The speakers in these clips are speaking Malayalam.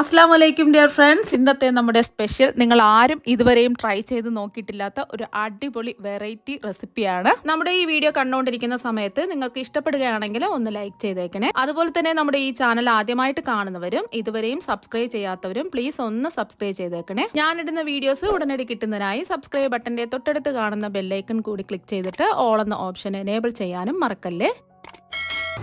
അസ്സലാമു അലൈക്കും ഡിയർ ഫ്രണ്ട്സ്. ഇന്നത്തെ നമ്മുടെ സ്പെഷ്യൽ നിങ്ങൾ ആരും ഇതുവരെയും ട്രൈ ചെയ്ത് നോക്കിയിട്ടില്ലാത്ത ഒരു അടിപൊളി വെറൈറ്റി റെസിപ്പിയാണ്. നമ്മുടെ ഈ വീഡിയോ കണ്ടുകൊണ്ടിരിക്കുന്ന സമയത്ത് നിങ്ങൾക്ക് ഇഷ്ടപ്പെടുകയാണെങ്കിൽ ഒന്ന് ലൈക്ക് ചെയ്തേക്കണേ. അതുപോലെ തന്നെ നമ്മുടെ ഈ ചാനൽ ആദ്യമായിട്ട് കാണുന്നവരും ഇതുവരെയും സബ്സ്ക്രൈബ് ചെയ്യാത്തവരും പ്ലീസ് ഒന്ന് സബ്സ്ക്രൈബ് ചെയ്തേക്കണേ. ഞാനിടുന്ന വീഡിയോസ് ഉടനടി കിട്ടുന്നതിനായി സബ്സ്ക്രൈബ് ബട്ടന്റെ തൊട്ടടുത്ത് കാണുന്ന ബെല്ലൈക്കൺ കൂടി ക്ലിക്ക് ചെയ്തിട്ട് ഓൾ എന്ന ഓപ്ഷൻ എനേബിൾ ചെയ്യാനും മറക്കല്ലേ.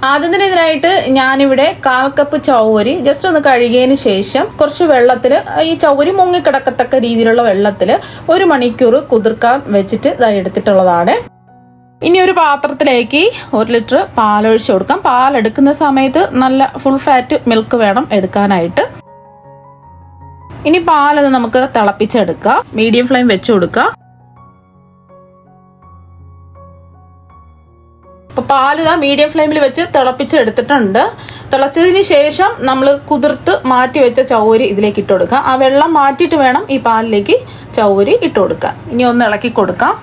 ആദ്യം തന്നെ ഇതിനായിട്ട് ഞാനിവിടെ 1/4 കപ്പ് ചൗവരി ജസ്റ്റ് ഒന്ന് കഴുകിയതിന് ശേഷം കുറച്ച് വെള്ളത്തിൽ ഈ ചൗവരി മുങ്ങിക്കിടക്കത്തക്ക രീതിയിലുള്ള വെള്ളത്തിൽ 1 മണിക്കൂർ കുതിർക്കാൻ വെച്ചിട്ട് എടുത്തിട്ടുള്ളതാണ്. ഇനി ഒരു പാത്രത്തിലേക്ക് 1 ലിറ്റർ പാലൊഴിച്ച് കൊടുക്കാം. പാലെടുക്കുന്ന സമയത്ത് നല്ല ഫുൾ ഫാറ്റ് മിൽക്ക് വേണം എടുക്കാനായിട്ട്. ഇനി പാലത് നമുക്ക് തിളപ്പിച്ചെടുക്കാം. മീഡിയം ഫ്ലെയിം വെച്ച് കൊടുക്കാം. പാല് മീഡിയം ഫ്ലെയിമിൽ വെച്ച് തിളപ്പിച്ചെടുത്തിട്ടുണ്ട്. തിളച്ചതിന് ശേഷം നമ്മൾ കുതിർത്ത് മാറ്റി വെച്ച ചൗവരി ഇതിലേക്ക് ഇട്ട് കൊടുക്കാം. ആ വെള്ളം മാറ്റിയിട്ട് വേണം ഈ പാലിലേക്ക് ചൗവരി ഇട്ട് കൊടുക്കാൻ. ഇനി ഒന്ന് ഇളക്കി കൊടുക്കാം.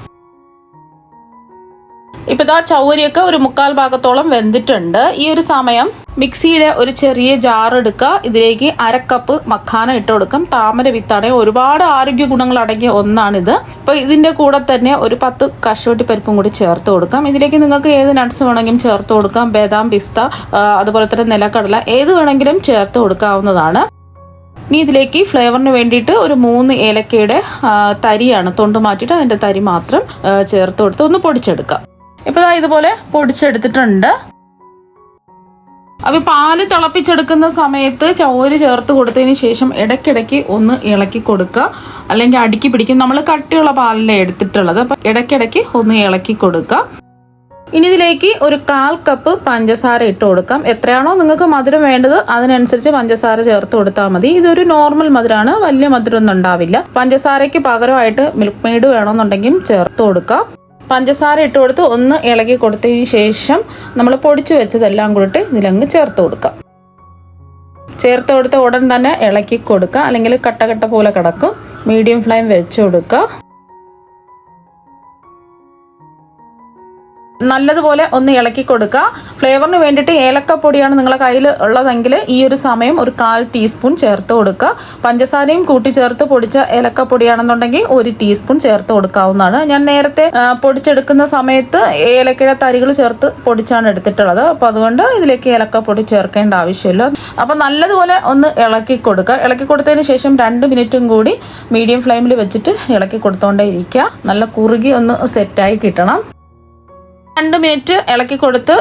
ഇപ്പൊ ചൗവരിയൊക്കെ ഒരു 1/4 ഭാഗത്തോളം വെന്തിട്ടുണ്ട്. ഈ ഒരു സമയം മിക്സിയുടെ ഒരു ചെറിയ ജാർ എടുക്കുക. ഇതിലേക്ക് 1/2 കപ്പ് മഖാന ഇട്ട് കൊടുക്കാം. താമര വിത്താണ്. ഒരുപാട് ആരോഗ്യ ഗുണങ്ങൾ അടങ്ങിയ ഒന്നാണിത്. അപ്പൊ ഇതിന്റെ കൂടെ തന്നെ ഒരു 10 കശുവണ്ടി പരിപ്പും കൂടി ചേർത്ത് കൊടുക്കാം. ഇതിലേക്ക് നിങ്ങൾക്ക് ഏത് നട്ട്സ് വേണമെങ്കിലും ചേർത്ത് കൊടുക്കാം. ബദാം, പിസ്ത, അതുപോലെ തന്നെ നിലക്കടല ഏത് വേണമെങ്കിലും ചേർത്ത് കൊടുക്കാവുന്നതാണ്. ഇനി ഇതിലേക്ക് ഫ്ലേവറിന് വേണ്ടിയിട്ട് ഒരു 3 ഏലക്കയുടെ തരിയാണ് തൊണ്ട് മാറ്റിയിട്ട് അതിന്റെ തരി മാത്രം ചേർത്ത് കൊടുത്ത് ഒന്ന് പൊടിച്ചെടുക്കാം. ഇപ്പൊ ഇതുപോലെ പൊടിച്ചെടുത്തിട്ടുണ്ട്. അപ്പൊ പാല് തിളപ്പിച്ചെടുക്കുന്ന സമയത്ത് ചൗവരി ചേർത്ത് കൊടുത്തതിന് ശേഷം ഇടയ്ക്കിടയ്ക്ക് ഒന്ന് ഇളക്കി കൊടുക്കുക, അല്ലെങ്കിൽ അടുക്കി പിടിക്കും. നമ്മൾ കട്ടിയുള്ള പാലല്ലേ എടുത്തിട്ടുള്ളത്, അപ്പൊ ഇടയ്ക്കിടയ്ക്ക് ഒന്ന് ഇളക്കി കൊടുക്കുക. ഇനി ഇതിലേക്ക് ഒരു 1/4 കപ്പ് പഞ്ചസാര ഇട്ട് കൊടുക്കാം. എത്രയാണോ നിങ്ങൾക്ക് മധുരം വേണ്ടത് അതിനനുസരിച്ച് പഞ്ചസാര ചേർത്ത് കൊടുത്താൽ മതി. ഇതൊരു നോർമൽ മധുരമാണ്, വലിയ മധുരം ഒന്നും ഉണ്ടാവില്ല. പഞ്ചസാരയ്ക്ക് പകരമായിട്ട് മിൽക്ക് മെയ്ഡ് വേണമെന്നുണ്ടെങ്കിൽ ചേർത്ത് കൊടുക്കാം. പഞ്ചസാര ഇട്ട് കൊടുത്ത് ഒന്ന് ഇളക്കി കൊടുത്തതിന് ശേഷം നമ്മൾ പൊടിച്ചു വെച്ചതെല്ലാം കൂടിയിട്ട് ഇതിലങ്ങ് ചേർത്ത് കൊടുക്കാം. ചേർത്ത് കൊടുത്ത ഉടൻ തന്നെ ഇളക്കി കൊടുക്കുക, അല്ലെങ്കിൽ കട്ട പോലെ കിടക്കും. മീഡിയം ഫ്ലെയിം വെച്ച് കൊടുക്കുക. നല്ലതുപോലെ ഒന്ന് ഇളക്കി കൊടുക്കുക. ഫ്ലേവറിന് വേണ്ടിയിട്ട് ഏലക്കപ്പൊടിയാണ് നിങ്ങളെ കയ്യിൽ ഉള്ളതെങ്കിൽ ഈ ഒരു സമയം ഒരു 1/4 ടീസ്പൂൺ ചേർത്ത് കൊടുക്കുക. പഞ്ചസാരയും കൂട്ടി ചേർത്ത് പൊടിച്ച ഏലക്കപ്പൊടിയാണെന്നുണ്ടെങ്കിൽ 1 ടീസ്പൂൺ ചേർത്ത് കൊടുക്കാവുന്നതാണ്. ഞാൻ നേരത്തെ പൊടിച്ചെടുക്കുന്ന സമയത്ത് ഏലക്കയുടെ തരികൾ ചേർത്ത് പൊടിച്ചാണ് എടുത്തിട്ടുള്ളത്. അപ്പോൾ അതുകൊണ്ട് ഇതിലേക്ക് ഏലക്കപ്പൊടി ചേർക്കേണ്ട ആവശ്യമില്ല. അപ്പോൾ നല്ലതുപോലെ ഒന്ന് ഇളക്കി കൊടുക്കുക. ഇളക്കി കൊടുത്തതിന് ശേഷം 2 മിനിറ്റും കൂടി മീഡിയം ഫ്ലെയിമിൽ വെച്ചിട്ട് ഇളക്കി കൊടുത്തോണ്ടേ ഇരിക്കുക. നല്ല കുറുകി ഒന്ന് സെറ്റായി കിട്ടണം. 2 മിനിറ്റ് ഇളക്കി കൊടുത്ത്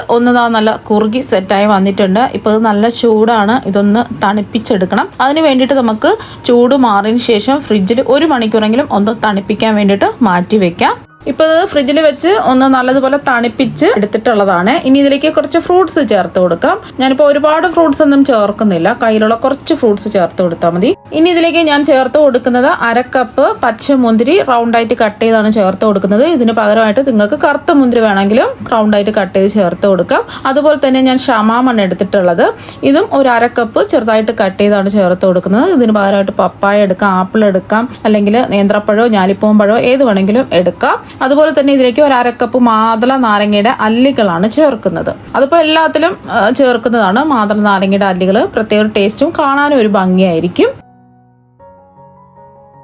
നല്ല കുറുകി സെറ്റായി വന്നിട്ടുണ്ട്. ഇപ്പൊ ഇത് നല്ല ചൂടാണ്. ഇതൊന്ന് തണുപ്പിച്ചെടുക്കണം. അതിന് വേണ്ടിയിട്ട് നമുക്ക് ചൂട് മാറിയതിന് ശേഷം ഫ്രിഡ്ജിൽ 1 മണിക്കൂറെങ്കിലും ഒന്ന് തണുപ്പിക്കാൻ വേണ്ടിയിട്ട് മാറ്റി വെക്കാം. ഇപ്പൊ ഇത് ഫ്രിഡ്ജിൽ വെച്ച് ഒന്ന് നല്ലതുപോലെ തണുപ്പിച്ച് എടുത്തിട്ടുള്ളതാണ്. ഇനി ഇതിലേക്ക് കുറച്ച് ഫ്രൂട്ട്സ് ചേർത്ത് കൊടുക്കാം. ഞാനിപ്പോൾ ഒരുപാട് ഫ്രൂട്ട്സ് ഒന്നും ചേർക്കുന്നില്ല, കയ്യിലുള്ള കുറച്ച് ഫ്രൂട്ട്സ് ചേർത്ത് കൊടുത്താൽ മതി. ഇനി ഇതിലേക്ക് ഞാൻ ചേർത്ത് കൊടുക്കുന്നത് 1/2 കപ്പ് പച്ചമുന്തിരി റൗണ്ടായിട്ട് കട്ട് ചെയ്താണ് ചേർത്ത് കൊടുക്കുന്നത്. ഇതിന് പകരമായിട്ട് നിങ്ങൾക്ക് കറുത്ത മുന്തിരി വേണമെങ്കിലും റൗണ്ടായിട്ട് കട്ട് ചെയ്ത് ചേർത്ത് കൊടുക്കാം. അതുപോലെ തന്നെ ഞാൻ ഷമാമാണ് എടുത്തിട്ടുള്ളത്. ഇതും ഒരു 1/2 കപ്പ് ചെറുതായിട്ട് കട്ട് ചെയ്താണ് ചേർത്ത് കൊടുക്കുന്നത്. ഇതിന് പകരമായിട്ട് പപ്പായ എടുക്കാം, ആപ്പിൾ എടുക്കാം, അല്ലെങ്കിൽ നേന്ത്രപ്പഴമോ ഞാലിപ്പൂവൻ പഴമോ ഏത് വേണമെങ്കിലും എടുക്കാം. അതുപോലെ തന്നെ ഇതിലേക്ക് ഒരു 1/2 കപ്പ് മാതള നാരങ്ങയുടെ അല്ലികളാണ് ചേർക്കുന്നത്. അതിപ്പോൾ എല്ലാത്തിലും ചേർക്കുന്നതാണ്. മാതള നാരങ്ങയുടെ അല്ലികൾ പ്രത്യേക ടേസ്റ്റും കാണാനും ഒരു ഭംഗിയായിരിക്കും.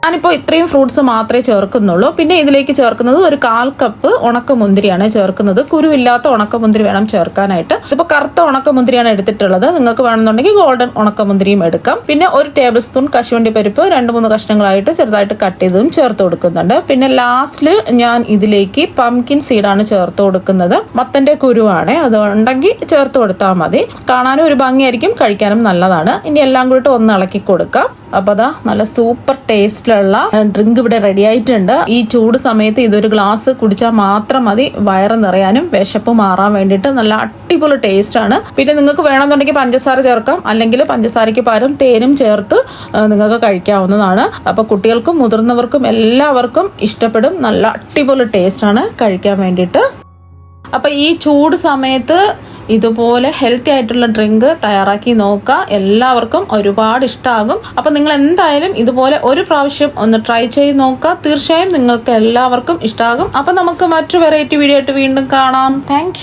ഞാനിപ്പോൾ ഇത്രയും ഫ്രൂട്ട്സ് മാത്രമേ ചേർക്കുന്നുള്ളൂ. പിന്നെ ഇതിലേക്ക് ചേർക്കുന്നത് ഒരു 1/4 കപ്പ് ഉണക്കമുന്തിരിയാണ് ചേർക്കുന്നത്. കുരുവില്ലാത്ത ഉണക്കമുന്തിരി വേണം ചേർക്കാനായിട്ട്. ഇതിപ്പോൾ കറുത്ത ഉണക്കമുന്തിരിയാണ് എടുത്തിട്ടുള്ളത്. നിങ്ങൾക്ക് വേണമെന്നുണ്ടെങ്കിൽ ഗോൾഡൻ ഉണക്കമുന്തിരിയും എടുക്കാം. പിന്നെ 1 ടേബിൾ സ്പൂൺ കശുവണ്ടി പരിപ്പ് 2-3 കഷ്ണങ്ങളായിട്ട് ചെറുതായിട്ട് കട്ട് ചെയ്തതും ചേർത്ത് കൊടുക്കുന്നുണ്ട്. പിന്നെ ലാസ്റ്റില് ഞാൻ ഇതിലേക്ക് പംകിൻ സീഡാണ് ചേർത്ത് കൊടുക്കുന്നത്. മത്തന്റെ കുരുവാണ്, അതുണ്ടെങ്കിൽ ചേർത്ത് കൊടുത്താൽ മതി. കാണാനും ഒരു ഭംഗിയായിരിക്കും, കഴിക്കാനും നല്ലതാണ്. ഇനി എല്ലാം കൂടിയിട്ട് ഒന്ന് ഇളക്കി കൊടുക്കാം. അപ്പൊ നല്ല സൂപ്പർ ടേസ്റ്റിലുള്ള ഡ്രിങ്ക് ഇവിടെ റെഡി ആയിട്ടുണ്ട്. ഈ ചൂട് സമയത്ത് ഇതൊരു ഗ്ലാസ് കുടിച്ചാൽ മാത്രം മതി വയറ് നിറയാനും വിശപ്പ് മാറാൻ വേണ്ടിയിട്ട്. നല്ല അടിപൊളി ടേസ്റ്റ് ആണ്. പിന്നെ നിങ്ങൾക്ക് വേണമെന്നുണ്ടെങ്കിൽ പഞ്ചസാര ചേർക്കാം, അല്ലെങ്കിൽ പഞ്ചസാരയ്ക്ക് പകരം തേനും ചേർത്ത് നിങ്ങൾക്ക് കഴിക്കാവുന്നതാണ്. അപ്പൊ കുട്ടികൾക്കും മുതിർന്നവർക്കും എല്ലാവർക്കും ഇഷ്ടപ്പെടും. നല്ല അടിപൊളി ടേസ്റ്റ് ആണ് കഴിക്കാൻ വേണ്ടിയിട്ട്. അപ്പൊ ഈ ചൂട് സമയത്ത് ഇതുപോലെ ഹെൽത്തി ആയിട്ടുള്ള ഡ്രിങ്ക് തയ്യാറാക്കി നോക്കുക. എല്ലാവർക്കും ഒരുപാട് ഇഷ്ടമാകും. അപ്പൊ നിങ്ങൾ എന്തായാലും ഇതുപോലെ ഒരു പ്രാവശ്യം ഒന്ന് ട്രൈ ചെയ്ത് നോക്കുക. തീർച്ചയായും നിങ്ങൾക്ക് എല്ലാവർക്കും ഇഷ്ടമാകും. അപ്പൊ നമുക്ക് മറ്റു വെറൈറ്റി വീഡിയോ ആയിട്ട് വീണ്ടും കാണാം. താങ്ക്